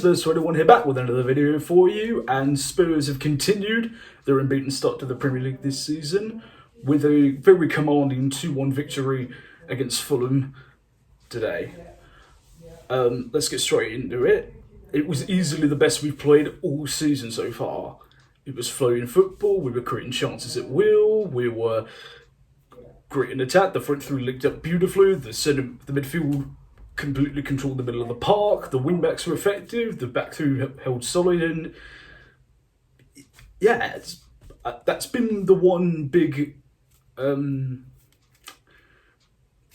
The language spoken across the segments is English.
Spurs 21 here back with another video for you, and Spurs have continued their unbeaten start to the Premier League this season with a very commanding 2-1 victory against Fulham today. Let's get straight into it. It was easily the best we've played all season so far. It was flowing football, we were creating chances at will, we were great in attack, the front three linked up beautifully, the midfield completely controlled the middle of the park, the wing-backs were effective, the back three held solid, and yeah, that's been the one big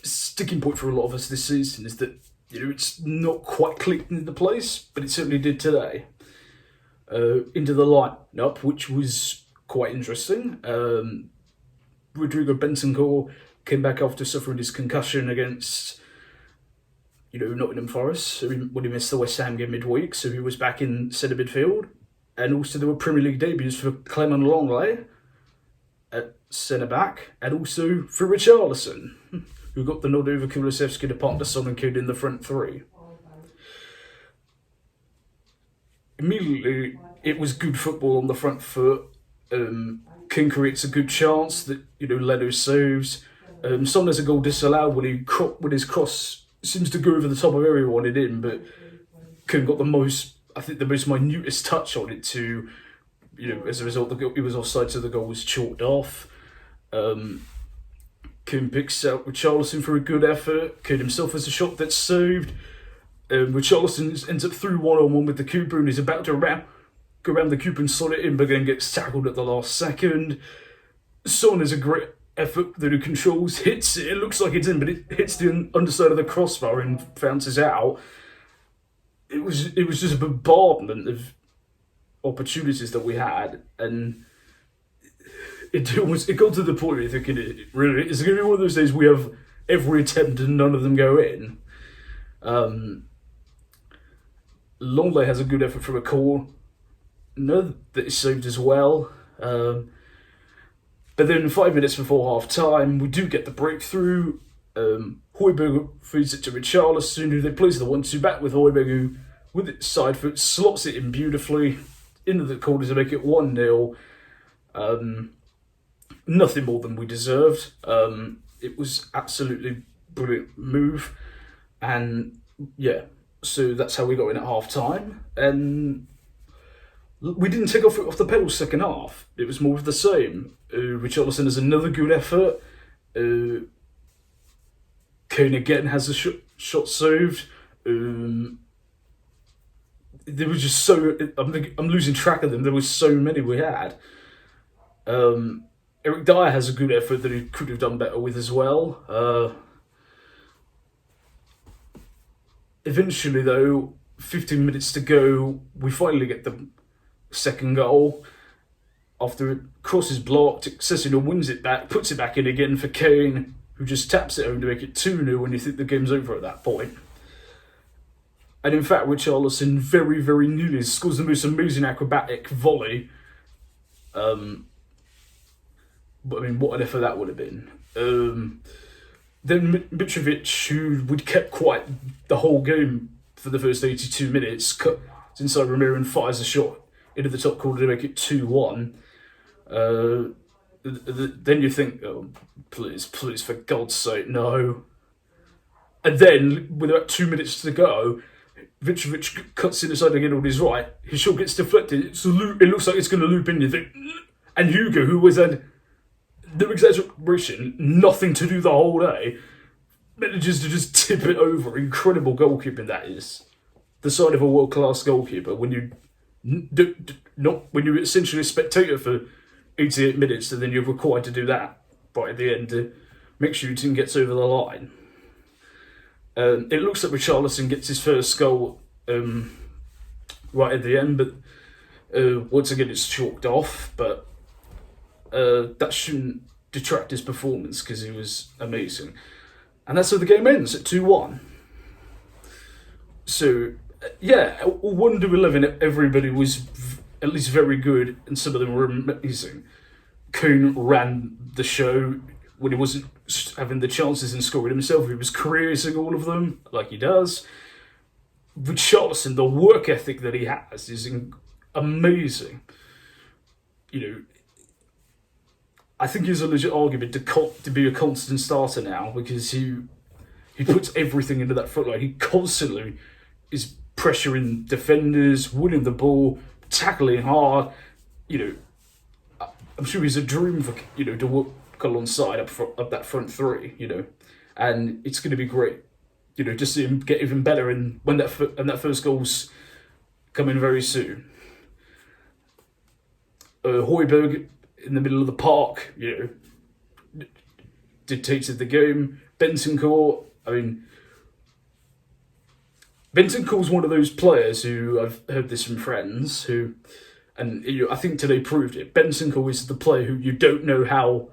sticking point for a lot of us this season, is that it's not quite clicked into place, but it certainly did today. Into the line-up, which was quite interesting. Rodrigo Bentancur came back after suffering his concussion against Nottingham Forest, when he missed the West Ham game midweek, so he was back in centre midfield. And also there were Premier League debuts for Clement Longley at centre back, and also for Richarlison, who got the nod over Kulusevski to partner Son and Kane in the front three. Immediately, it was good football on the front foot. King creates a good chance that Leno saves. Son has a goal disallowed when his cross seems to go over the top of everyone in, but King got the most minutest touch on it to, as a result, he was offside, so the goal was chalked off. King picks out Richarlison for a good effort. Kane himself has a shot that's saved. Richarlison ends up through one-on-one with the keeper and is about to go around the keeper and slot it in, but then gets tackled at the last second. Son has a great effort that he controls, hits it, it looks like it's in, but it hits the underside of the crossbar and bounces out. It was just a bombardment of opportunities that we had, and it got to the point where you're thinking, it's going to be one of those days we have every attempt and none of them go in. Longley has a good effort from a corner that is saved as well. But then 5 minutes before half time, we do get the breakthrough. Højbjerg feeds it to Richarlison, who then plays the 1-2 back with Højbjerg, who, with its side foot, slots it in beautifully into the corner to make it 1-0. Nothing more than we deserved. It was absolutely brilliant move. And yeah, so that's how we got in at half time. And we didn't take our foot off the pedal second half. It was more of the same. Richarlison has another good effort. Kane again has a shot saved. There was just I'm losing track of them. There was so many we had. Eric Dyer has a good effort that he could have done better with as well. Eventually, though, 15 minutes to go, we finally get the second goal. After it crosses blocked, Cesaro wins it back, puts it back in again for Kane, who just taps it home to make it 2-0 when you think the game's over at that point. And in fact, Richarlison very, very nearly scores the most amazing acrobatic volley. But I mean, what an effort that would have been. Then Mitrovic, who we'd kept quiet the whole game for the first 82 minutes, cuts inside Romero and fires a shot into the top corner to make it 2-1. Then you think, oh, please, for God's sake, no. And then, with about 2 minutes to go, Mitrovic cuts inside again on his right. His shot gets deflected. It looks like it's going to loop in. You think, and Hugo, who was had no exaggeration, nothing to do the whole day, manages to just tip it over. Incredible goalkeeping that is. The sign of a world-class goalkeeper. When you're essentially a spectator for 88 minutes, and then you're required to do that right at the end to make sure your team gets over the line. It looks like Richarlison gets his first goal right at the end, but once again it's chalked off. But that shouldn't detract his performance, because he was amazing. And that's how the game ends, at 2-1. So, yeah, 1 to 11, everybody was at least very good, and some of them were amazing. Kane ran the show when he wasn't having the chances and scoring himself. He was creating all of them, like he does. Richarlison, the work ethic that he has is amazing. You know, I think there's a legit argument to be a constant starter now because he puts everything into that front line. He constantly is pressuring defenders, winning the ball, tackling hard. You know, I'm sure he's a dream for to work alongside up that front three. You know, and it's going to be great. You know, to see him get even better and when that first goal's coming very soon. Højbjerg in the middle of the park, you know, dictated the game. Bentancur, I mean, Bentancur's one of those players who I've heard this from friends who, and I think today proved it. Bentancur is the player who you don't know how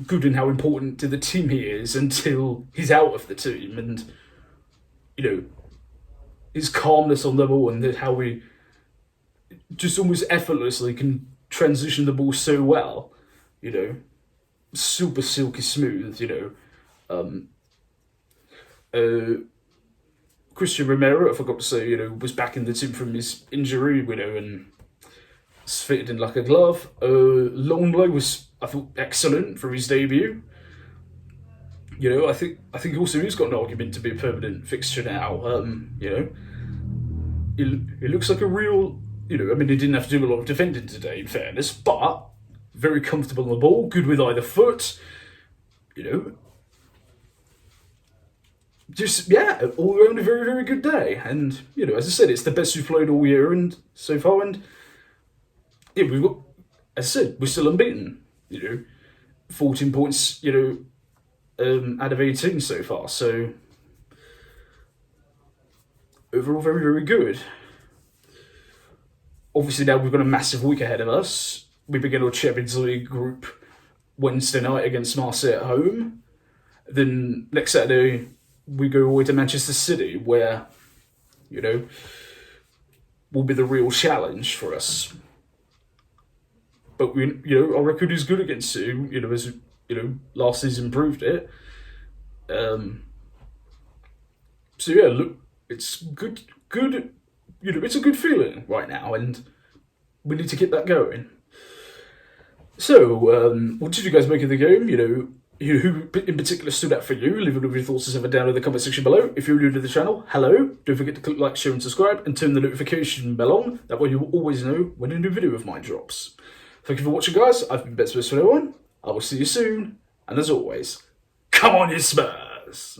good and how important to the team he is until he's out of the team, and you know, his calmness on the ball and how he just almost effortlessly can transition the ball so well, you know, super silky smooth, you know. Christian Romero, I forgot to say, you know, was back in the team from his injury, you know, and it's fitted in like a glove. Longley was, I thought, excellent for his debut. You know, I think also he's got an argument to be a permanent fixture now. You know, he looks like a real, you know, I mean, he didn't have to do a lot of defending today, in fairness, but very comfortable on the ball, good with either foot, you know. Just, yeah, all around a very, very good day. And, you know, as I said, it's the best we've played all year and so far. And, yeah, we've got, as I said, we're still unbeaten, you know, 14 points, you know, out of 18 so far. So, overall, very, very good. Obviously, now we've got a massive week ahead of us. We begin our Champions League group Wednesday night against Marseille at home. Then next Saturday, we go away to Manchester City, where, you know, will be the real challenge for us. But we, you know, our record is good against you. You know, as you know, last season proved it. So yeah, look, it's good. You know, it's a good feeling right now, and we need to keep that going. So, what did you guys make of the game? You know, who in particular stood out for you? Leave it with your thoughts as ever down in the comment section below. If you're new to the channel, hello. Don't forget to click like, share, and subscribe, and turn the notification bell on. That way you will always know when a new video of mine drops. Thank you for watching, guys. I've been Best for everyone. I will see you soon, and as always, come on, you Spurs!